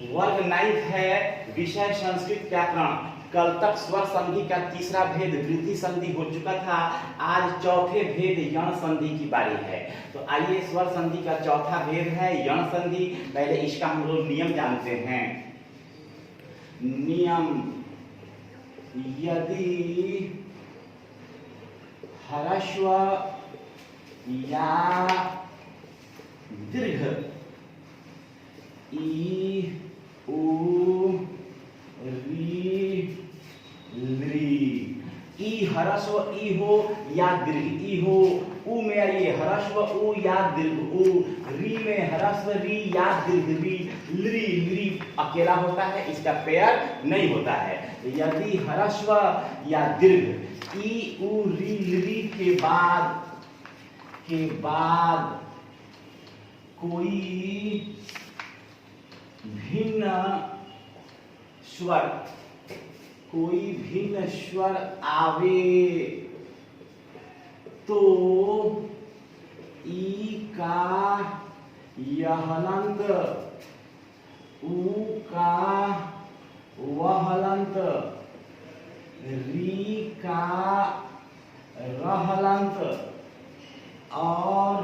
वर्ग 9 है, विषय संस्कृत व्याकरण। कल तक स्वर संधि का तीसरा भेद वृद्धि संधि हो चुका था। आज चौथे भेद यण संधि की बारी है। तो आइए स्वर संधि का चौथा भेद है यण संधि। पहले इसका हम लोग नियम जानते हैं। नियम, यदि ह्रस्व या दीर्घ ई उ री लृ, ई ह्रस्व ई हो या दीर्घ ई हो, उ में आइए ह्रस्व उ या दीर्घ उ, री में ह्रस्व री या दीर्घ री, लृ लृ अकेला होता है, इसका पेयर नहीं होता है। यदि ह्रस्व या दीर्घ ई उ री लृ के बाद कोई भिन्न स्वर आवे तो ई का यह हलंत, उ का वह हलंत, री का रह हलंत और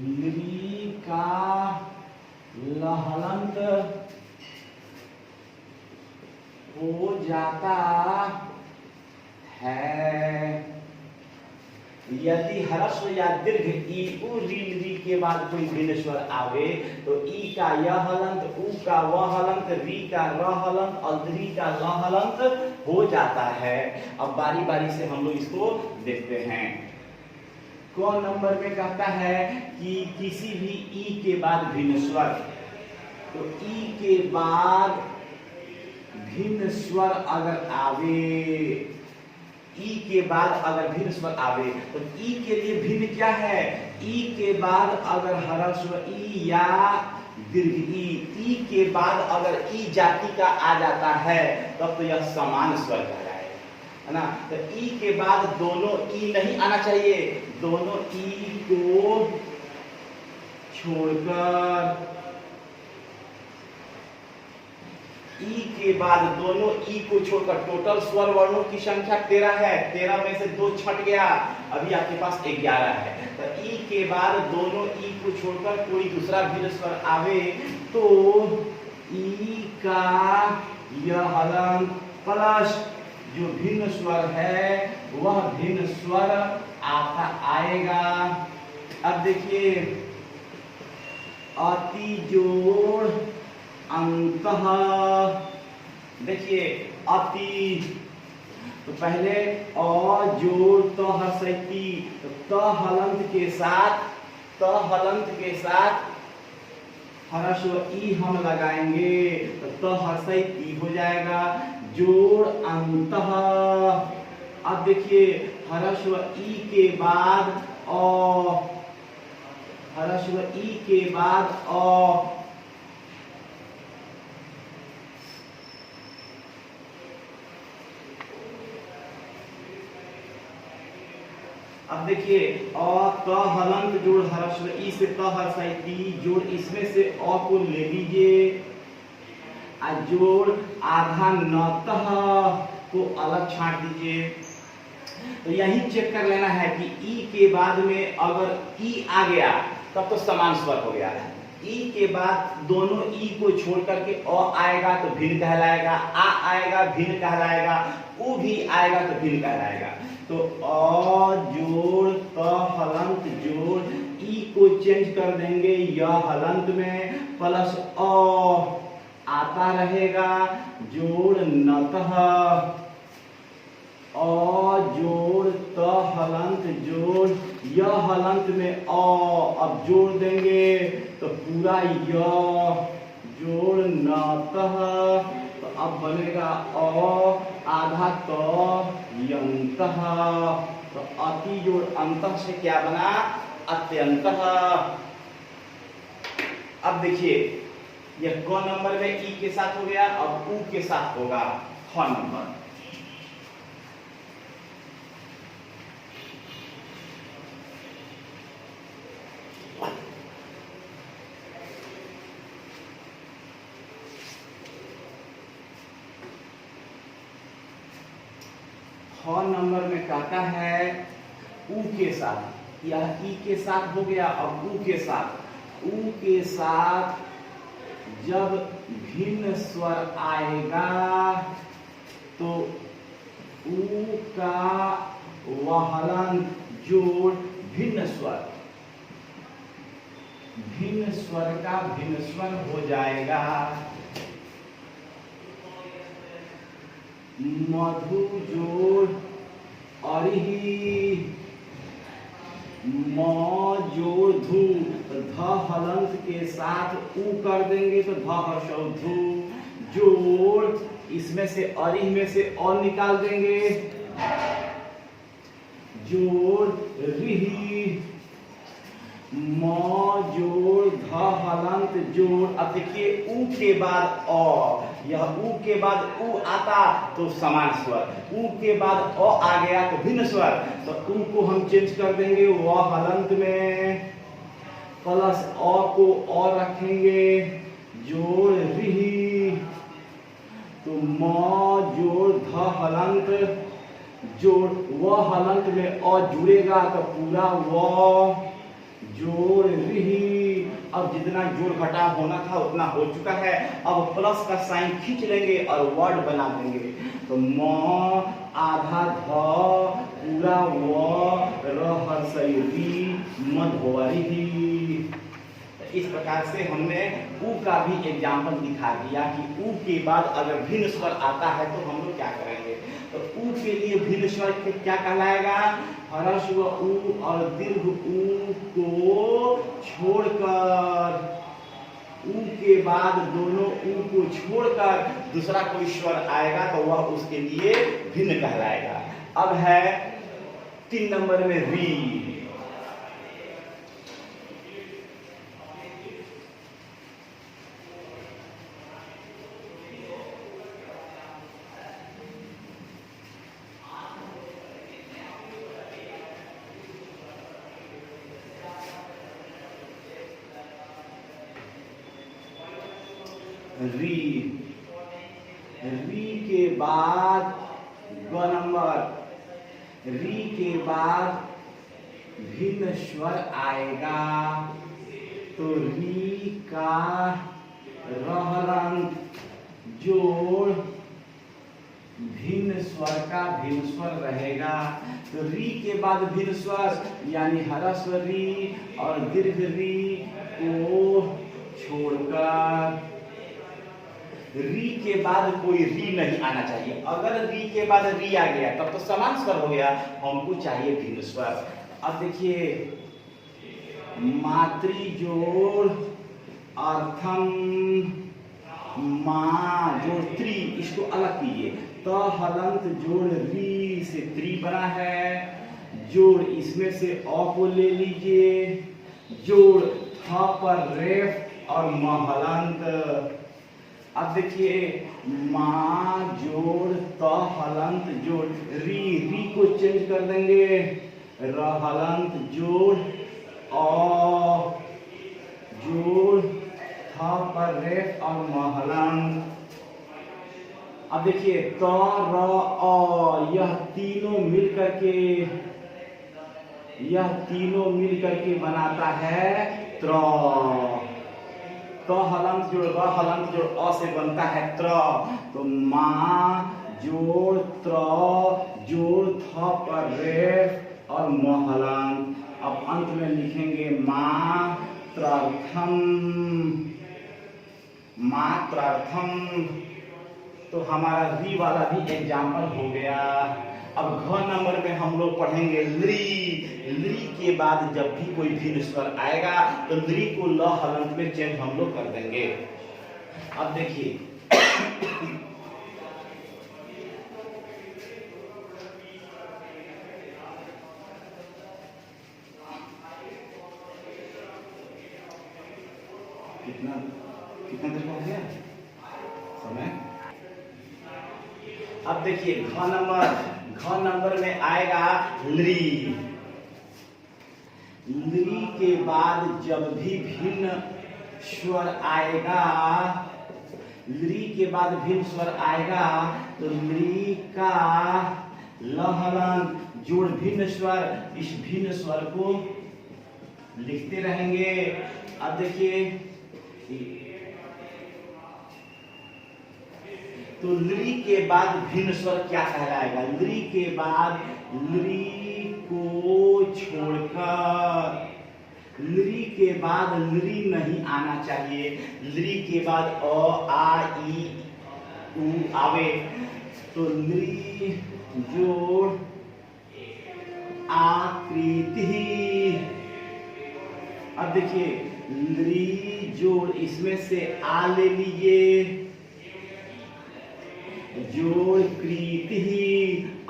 लृ का लह हलंत हो जाता है। यदि ह्रस्व या दीर्घ ई उ री लृ के बाद कोई भिन्न स्वर आवे तो ई का यह हलंत, उ का वह हलंत, री का र हलंत और लृ का ल हलंत हो जाता है। अब बारी बारी से हम लोग इसको देखते हैं। कौन नंबर में कहता है कि किसी भी ई के बाद भिन्न स्वर, तो ई के बाद भिन्न स्वर अगर आवे, ई के बाद अगर भिन्न स्वर आवे तो ई के लिए भिन्न क्या है? ई के बाद अगर ह्रस्व ई या दीर्घ ई के बाद अगर ई जाति का आ जाता है तब तो यह समान स्वर कहलाएगा, है ना। तो ई के बाद दोनों ई नहीं आना चाहिए, दोनों ई को छोड़कर, ई के बाद दोनों ई को छोड़कर टोटल स्वर वर्णों की संख्या 13 है, 13 में से 2 छट गया, अभी आपके पास 11 है। तो ई के बाद दोनों ई को छोड़कर कोई दूसरा भिन्न स्वर आवे तो ई का यह हलंत प्लस जो भिन्न स्वर है वह भिन्न स्वर आता आएगा। अब देखिए अति जोड़ अंतः, देखिए अति, तो पहले अ जोड़ त हसैती, तो त हलंत के साथ ह्रस्व ई हम लगाएंगे तो त हसैती हो जाएगा, जोड़ अंतः। अब देखिए ह्रस्व ई के बाद अ, ह्रस्व ई के बाद अ, अब देखिए अ त हलंत जोड़ ह्रस्व ई से त हसैती जोड़, इसमें से अ को ले लीजिए, जोड़ आधा नतः को अलग छांट दीजिए। तो यही चेक कर लेना है कि ई के बाद में अगर ई आ गया तब तो समान स्वर हो गया। ई के बाद दोनों ई को छोड़ करके अ आएगा तो भिन्न कहलाएगा, आ आएगा भिन्न कहलाएगा, उ भी आएगा तो भिन्न कहलाएगा। तो अ जोड़ त हलंत जोड़ ई को चेंज कर देंगे य हलंत में, प्लस अ आता रहेगा, जोड़ नतः, अ जोड़ त हलंत जोड़ य हलंत में अ, अब जोड़ देंगे तो पूरा य, जोड़ नतः, तो अब बनेगा अ आधा त यंतः, तो अति जोड़ अंतः से क्या बना? अत्यंतः। अब देखिए यह क नंबर में ई के साथ हो गया, अब उ के साथ होगा ख नंबर। ख नंबर में कहता है ऊ के साथ, यह ई के साथ हो गया। अब ऊ के साथ जब भिन्न स्वर आएगा तो ऊ का वहलन जोड़ भिन्न स्वर का भिन्न स्वर हो जाएगा। मधु जोड़ अरिही, म जोड़ धू, ध हलंत के साथ ऊ कर देंगे तो ध हर्ष धू, जोड़ इसमें से अरिह में से और निकाल देंगे, जोड़ रिही, म जोड़ ध हलंत जोड़। अब देखिए ऊ के बाद अ, यह ऊ के बाद ऊ आता तो समान स्वर, ऊ के बाद अ आ गया तो भिन्न स्वर, तो ऊ को हम चेंज कर देंगे व हलंत में, प्लस अ को अ रखेंगे, जोड़ रिही, तो म जोड़ ध हलंत जोड़ व हलंत में अ जुड़ेगा तो पूरा व जोड़ रिही। अब जितना जोड़ घटाव होना था उतना हो चुका है। अब प्लस का साइन खींच लेंगे और वर्ड बना देंगे, तो म आधा ध पूरा व र हर्षई री मधोवरी ही। इस प्रकार से हमने ऊ का भी एग्जाम्पल दिखा दिया कि ऊ के बाद अगर भिन्न स्वर आता है तो हम लोग क्या करेंगे। तो ऊ के लिए भिन्न स्वर क्या कहलाएगा, ह्रस्व ऊ और दीर्घ ऊ को छोड़कर, ऊ के बाद दोनों ऊ को छोड़कर दूसरा कोई स्वर आएगा तो वह उसके लिए भिन्न कहलाएगा। अब है 3 नंबर में री। री के बाद ग नंबर, री के बाद भिन्न स्वर आएगा तो री का रहरंग जोड़ भिन्न स्वर का भिन्न स्वर रहेगा। तो री के बाद भिन्न स्वर यानी ह्रस्व री और दीर्घ री को छोड़कर, री के बाद कोई री नहीं आना चाहिए। अगर री के बाद री आ गया तब तो समान स्वर हो गया, हमको चाहिए भिन्न स्वर। अब देखिए मातृ जोड़ अर्थम, मा जोड़ त्री, इसको अलग कीजिए, त हलंत जोड़ री से त्री बना है, जोड़ इसमें से अ को ले लीजिए, जोड़ थ पर रेफ और म हलंत। अब देखिए माँ जोड़ त हलंत जोड़ री, री को चेंज कर देंगे, र हलंत जोड़ अ जोड़ थ पर रेफ और म हलंत। अब देखिए त र अ, यह तीनों मिल करके बनाता है त्र। त हलंत जोड़ र हलंत जोड़ अ से बनता है त्र, तो माँ जोड़ त्र जोड़ थ पर रेफ और म हलंत। अब अंत में लिखेंगे मात्रार्थम, मात्रार्थम। तो हमारा री वाला भी एग्जाम्पल हो गया। अब घ नंबर में हम लोग पढ़ेंगे ली। ली के बाद जब भी कोई भिन्न स्वर आएगा तो ली को ल हलंत में चेंज हम लोग कर देंगे। अब देखिए कितना देर हो गया समय। अब देखिए घ नंबर में आएगा ली। ली के बाद जब भी भिन्न स्वर आएगा, ली के बाद भिन्न स्वर आएगा तो ली का ल हलंत जोड़ भिन्न स्वर, इस भिन्न स्वर को लिखते रहेंगे। अब देखिए तो लृ के बाद भिन्न स्वर क्या कहलाएगा? लृ के बाद लृ को छोड़कर, लृ के बाद लृ नहीं आना चाहिए। लृ के बाद अ आ ई उ आवे तो लृ जोड़ आकृति। अब देखिए लृ जोड़ इसमें से आ ले लीजिए, जोड़ कृति।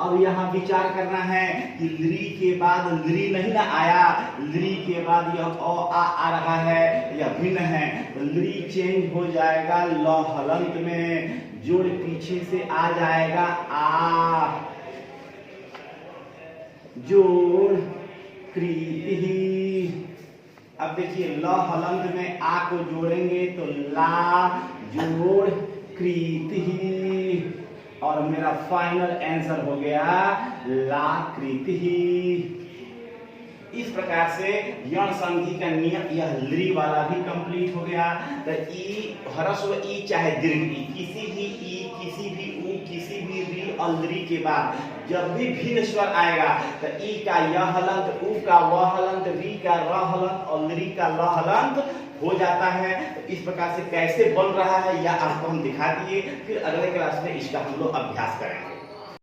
अब यहाँ विचार करना है कि लृ के बाद लृ नहीं ना आया, लृ के बाद यह अ आ रहा है, यह भिन्न है, तो लृ चेंज हो जाएगा ल हलंत में, जोड़ पीछे से आ जाएगा आ, जोड़ कृति। अब देखिए ल हलंत में आ को जोड़ेंगे तो ला जोड़ कृति, और मेरा फाइनल आंसर हो गया लाकृति। इस प्रकार से यण संधि का नियम यह लृ वाला भी कंप्लीट हो गया। तो ई ह्रस्व ई चाहे दीर्घ ई, किसी भी ई, किसी भी उ, किसी भी री और लृ के बाद जब भी भिन्न स्वर आएगा तो ई का य हलंत, उ का व हलंत, री का र हलंत और लृ का ल हलंत हो जाता है। तो इस प्रकार से कैसे बन रहा है यह आपको हम दिखा दिए, फिर अगले क्लास में इसका हम लोग अभ्यास करेंगे।